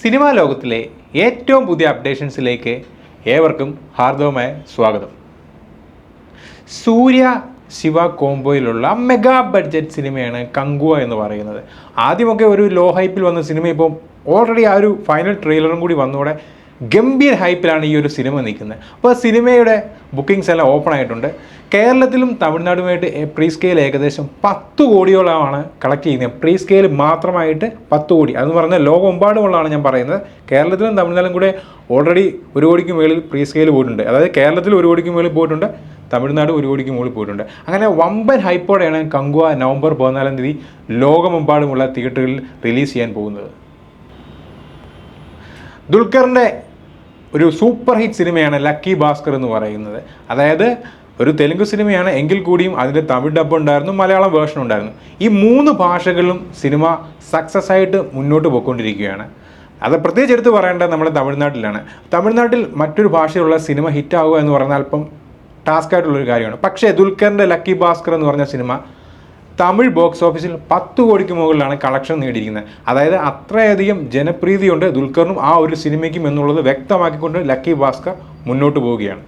Cinema ലോകത്തിലെ ഏറ്റവും പുതിയ അപ്ഡേഷൻസിലേക്ക് ഏവർക്കും ഹാർദവമായ സ്വാഗതം. സൂര്യ ശിവ കോംബോയിലുള്ള മെഗാ ബഡ്ജറ്റ് സിനിമയാണ് കങ്കുവ എന്ന് പറയുന്നത്. ആദ്യമൊക്കെ ഒരു ലോ ഹൈപ്പിൽ വന്ന സിനിമ ഇപ്പോൾ ഓൾറെഡി ആ ഒരു ഫൈനൽ ട്രെയിലറും കൂടി വന്നതോടെ ഗംഭീര ഹൈപ്പിലാണ് ഈ ഒരു സിനിമ നിൽക്കുന്നത്. അപ്പോൾ സിനിമയുടെ ബുക്കിംഗ്സ് എല്ലാം ഓപ്പൺ ആയിട്ടുണ്ട്. കേരളത്തിലും തമിഴ്നാടുമായിട്ട് പ്രീ സ്കെയിൽ ഏകദേശം 10 കോടിയോളമാണ് കളക്ട് ചെയ്യുന്നത്. പ്രീ സ്കെയിൽ മാത്രമായിട്ട് 10 കോടി അതെന്ന് പറഞ്ഞാൽ ലോകമെമ്പാടുമുള്ളതാണ് ഞാൻ പറയുന്നത്. കേരളത്തിലും തമിഴ്നാടും കൂടെ ഓൾറെഡി 1 കോടിക്ക് മുകളിൽ പ്രീ സ്കെയിൽ പോയിട്ടുണ്ട്. അതായത് കേരളത്തിൽ 1 കോടിക്ക് മുകളിൽ പോയിട്ടുണ്ട്, തമിഴ്നാട് 1 കോടിക്ക് മുകളിൽ പോയിട്ടുണ്ട്. അങ്ങനെ വമ്പൻ ഹൈപ്പോടെയാണ് കങ്കുവ നവംബർ 14-ാം തീയതി ലോകമെമ്പാടുമുള്ള തിയേറ്ററുകളിൽ റിലീസ് ചെയ്യാൻ പോകുന്നത്. ദുൽഖറിൻ്റെ ഒരു സൂപ്പർ ഹിറ്റ് സിനിമയാണ് ലക്കി ഭാസ്കർ എന്ന് പറയുന്നത്. അതായത് ഒരു തെലുങ്ക് സിനിമയാണ് എങ്കിൽ കൂടിയും അതിൻ്റെ തമിഴ് ഡബ് ഉണ്ടായിരുന്നു, മലയാളം വേർഷൻ ഉണ്ടായിരുന്നു. ഈ 3 ഭാഷകളിലും സിനിമ സക്സസ് ആയിട്ട് മുന്നോട്ട് പോയിക്കൊണ്ടിരിക്കുകയാണ്. അത് പ്രത്യേകിച്ച് എടുത്ത് പറയേണ്ടത് നമ്മുടെ തമിഴ്നാട്ടിലാണ്. തമിഴ്നാട്ടിൽ മറ്റൊരു ഭാഷയിലുള്ള സിനിമ ഹിറ്റാവുക എന്ന് പറഞ്ഞാൽ അല്പം ടാസ്ക് ആയിട്ടുള്ളൊരു കാര്യമാണ്. പക്ഷേ ദുൽഖറിൻ്റെ ലക്കി ഭാസ്കർ എന്ന് പറഞ്ഞ സിനിമ തമിഴ് ബോക്സ് ഓഫീസിൽ 10 കോടിക്ക് മുകളിലാണ് കളക്ഷൻ നേടിയിരിക്കുന്നത്. അതായത് അത്രയധികം ജനപ്രീതിയുണ്ട് ദുൽഖറിനും ആ ഒരു സിനിമയ്ക്കും എന്നുള്ളത് വ്യക്തമാക്കിക്കൊണ്ട് ലക്കി ഭാസ്കർ മുന്നോട്ട് പോവുകയാണ്.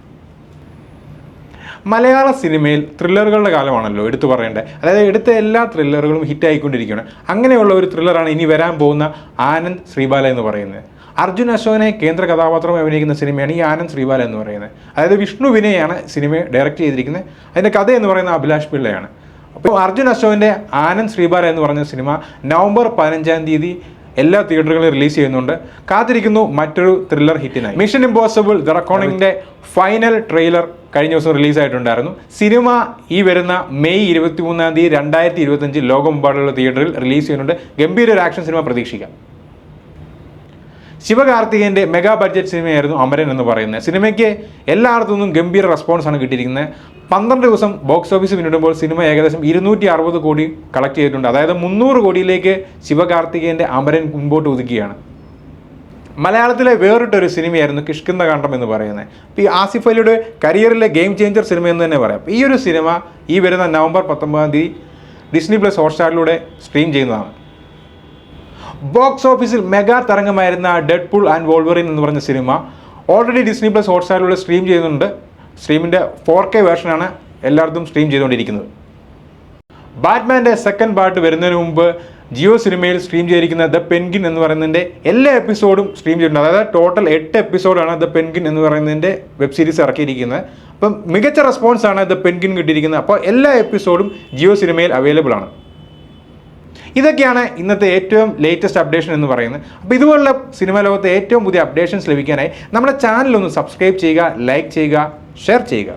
മലയാള സിനിമയിൽ ത്രില്ലറുകളുടെ കാലമാണല്ലോ എടുത്തു പറയേണ്ടത്. അതായത് എടുത്ത എല്ലാ ത്രില്ലറുകളും ഹിറ്റായിക്കൊണ്ടിരിക്കുകയാണ്. അങ്ങനെയുള്ള ഒരു ത്രില്ലറാണ് ഇനി വരാൻ പോകുന്ന ആനന്ദ് ശ്രീബാല എന്ന് പറയുന്നത്. അർജുൻ അശോകനെ കേന്ദ്ര കഥാപാത്രം അഭിനയിക്കുന്ന സിനിമയാണ് ഈ ആനന്ദ് ശ്രീബാല എന്ന് പറയുന്നത്. അതായത് വിഷ്ണു വിനയാണ് സിനിമ ഡയറക്റ്റ് ചെയ്തിരിക്കുന്നത്. അതിൻ്റെ കഥ എന്ന് പറയുന്നത് അഭിലാഷ് പിള്ളയാണ്. അപ്പോൾ അർജുൻ അശോകൻ്റെ ആനന്ദ് ശ്രീബാല എന്ന് പറഞ്ഞ സിനിമ നവംബർ 15-ാം തീയതി എല്ലാ തിയേറ്ററുകളിലും റിലീസ് ചെയ്യുന്നുണ്ട്. കാത്തിരിക്കുന്നു മറ്റൊരു ത്രില്ലർ ഹിറ്റിനായി. മിഷൻ ഇമ്പോസിബിൾ ദ റെക്കോർഡിങ്ങിൻ്റെ ഫൈനൽ ട്രെയിലർ കഴിഞ്ഞ ദിവസം റിലീസായിട്ടുണ്ടായിരുന്നു. സിനിമ ഈ വരുന്ന മെയ് 23-ാം തീയതി 2025 ലോകമെമ്പാടുള്ള തിയേറ്ററിൽ റിലീസ് ചെയ്യുന്നുണ്ട്. ഗംഭീര ഒരു ആക്ഷൻ സിനിമ പ്രതീക്ഷിക്കാം. ശിവകാർത്തികേയൻ്റെ മെഗാ ബഡ്ജറ്റ് സിനിമയായിരുന്നു അമരൻ എന്ന് പറയുന്നത്. സിനിമയ്ക്ക് എല്ലായിടത്തു നിന്നും ഗംഭീര റെസ്പോൺസാണ് കിട്ടിയിരിക്കുന്നത്. 12 ദിവസം ബോക്സ് ഓഫീസ് പിന്നിടുമ്പോൾ സിനിമ ഏകദേശം 260 കോടി കളക്ട് ചെയ്തിട്ടുണ്ട്. അതായത് 300 കോടിയിലേക്ക് ശിവകാർത്തികേയൻ്റെ അമരൻ മുൻപോട്ട് ഒതുക്കുകയാണ്. മലയാളത്തിലെ വേറിട്ടൊരു സിനിമയായിരുന്നു കിഷ്കിന്ധകാണ്ഡം എന്ന് പറയുന്നത്. ഇപ്പോൾ ഈ ആസിഫ് അലിയുടെ കരിയറിലെ ഗെയിം ചേഞ്ചർ സിനിമ എന്ന് തന്നെ പറയാം. ഈ ഒരു സിനിമ ഈ വരുന്ന നവംബർ 19-ാം തീയതി ഡിസ്നി പ്ലസ് ഹോട്ട്സ്റ്റാറിലൂടെ സ്ട്രീം ചെയ്യുന്നതാണ്. ബോക്സ് ഓഫീസിൽ മെഗാ തരംഗമായിരുന്ന ഡെഡ്പൂൾ ആൻഡ് വോൾവറിൻ എന്ന് പറഞ്ഞ സിനിമ ഓൾറെഡി ഡിസ്നി പ്ലസ് ഹോട്ട്സ്റ്റാറിലൂടെ സ്ട്രീം ചെയ്യുന്നുണ്ട്. സ്ട്രീമിൻ്റെ 4K വേർഷനാണ് എല്ലായിടത്തും സ്ട്രീം ചെയ്തുകൊണ്ടിരിക്കുന്നത്. ബാറ്റ്മാൻ്റെ സെക്കൻഡ് പാർട്ട് വരുന്നതിന് മുമ്പ് ജിയോ സിനിമയിൽ സ്ട്രീം ചെയ്തിരിക്കുന്ന ദ പെൻഗിൻ എന്ന് പറയുന്നതിൻ്റെ എല്ലാ എപ്പിസോഡും സ്ട്രീം ചെയ്തിട്ടുണ്ട്. അതായത് ടോട്ടൽ 8 എപ്പിസോഡാണ് ദ പെൻഗിൻ എന്ന് പറയുന്നതിൻ്റെ വെബ് സീരീസ് ഇറക്കിയിരിക്കുന്നത്. അപ്പം മികച്ച റെസ്പോൺസാണ് ദ പെൻഗിൻ കിട്ടിയിരിക്കുന്നത്. അപ്പോൾ എല്ലാ എപ്പിസോഡും ജിയോ സിനിമയിൽ അവൈലബിൾ ആണ്. ഇതൊക്കെയാണ് ഇന്നത്തെ ഏറ്റവും ലേറ്റസ്റ്റ് അപ്ഡേഷൻ എന്ന് പറയുന്നത്. അപ്പോൾ ഇതുപോലുള്ള സിനിമാ ലോകത്തെ ഏറ്റവും പുതിയ അപ്ഡേഷൻസ് ലഭിക്കാനായി നമ്മുടെ ചാനലൊന്ന് സബ്സ്ക്രൈബ് ചെയ്യുക, ലൈക്ക് ചെയ്യുക, ഷെയർ ചെയ്യുക.